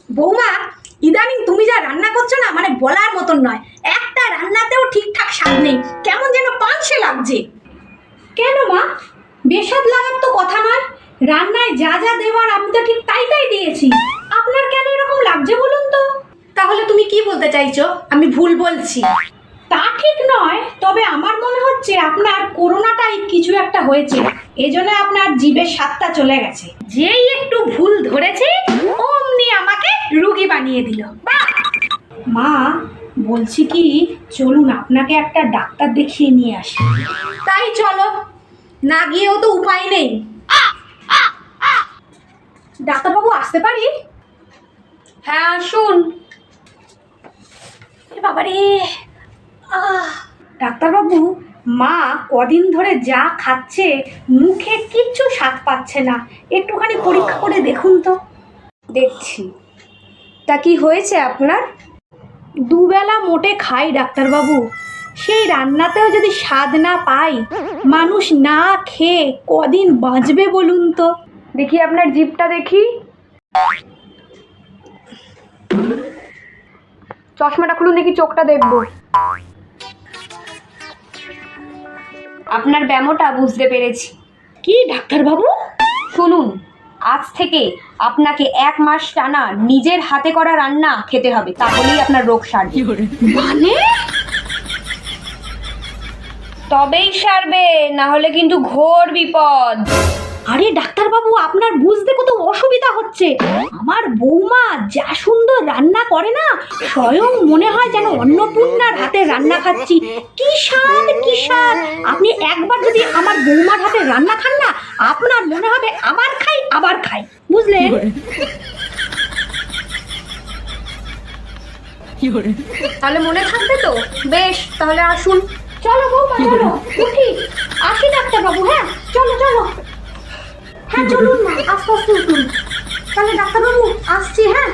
বৌমা, ইদানিং তুমি যা রান্না করছো না, মানে বলার মতন নয়। একটা রান্নাতেও ঠিকঠাক স্বাদ নেই, কেমন যেন পানসে লাগছে। কেন মা, বেস্বাদ লাগার তো কথা নয়। রান্নায় যা যা দেওয়ার আমি তো ঠিক তাই তাই দিয়েছি। আপনার কেন এরকম লাগছে বলুন তো? তাহলে তুমি কি বলতে চাইছো? আমি ভুল বলছি? তা ঠিক নয়, তবে আমার মনে হচ্ছে আপনার করোনাটাই কিছু একটা হয়েছে, এজন্য আপনার জিভের স্বাদটা চলে গেছে। যেই একটু ভুল ধরেছে অমনি আমাকে রুগী বানিয়ে দিল। মা বলছি কি, চলুন আপনাকে একটা ডাক্তার দেখিয়ে নিয়ে আসি। তাই চলো, না গিয়েও তো উপায় নেই। ডাক্তারবাবু আসতে পারি? হ্যাঁ আসুন। বাবারে, ডাক্তারবাবু, মা কদিন ধরে যা খাচ্ছে মুখে কিচ্ছু স্বাদ পাচ্ছে না, একটুখানি পরীক্ষা করে দেখুন তো। দেখছি। তা কি হয়েছে আপনার? দুবেলা মোটে খাই ডাক্তারবাবু, সেই রান্নাতেও যদি স্বাদ না পাই, মানুষ না খেয়ে কদিন বাঁচবে বলুন তো? দেখি আপনার জিভটা দেখি। চশমাটা খুলুন দেখি, চোখটা দেখবো। আপনার ব্যামোটা বুঝতে পেরেছি। কি ডাক্তারবাবু? শুনুন, আজ থেকে আপনাকে 1 মাস টানা নিজের হাতে করা রান্না খেতে হবে, তাহলেই আপনার রোগ সারবে। মানে? তবেই সারবে, না হলে কিন্তু ঘোর বিপদ। আরে ডাক্তারবাবু, আপনার বুঝতে কত অসুবিধা হচ্ছে। আমার বৌমা যা সুন্দর রান্না করে না, স্বয়ং মনে হয় যেন অন্নপূর্ণার হাতে রান্না খাচ্ছি। কি স্বাদ, কি স্বাদ! আপনি একবার যদি আমার বৌমার হাতে রান্না খান না, আপনার মনে হবে আবার খাই আবার খাই, বুঝলেন? তাহলে মনে থাকবে তো? বেশ, তাহলে আসুন। চলো বৌমা, চলো উঠি। আসি ডাক্তারবাবু। হ্যাঁ চলো চলো। হ্যাঁ চলুন না, আস্তে আস্তে উঠুন। তাহলে ডাক্তারবাবু আসছি। হ্যাঁ।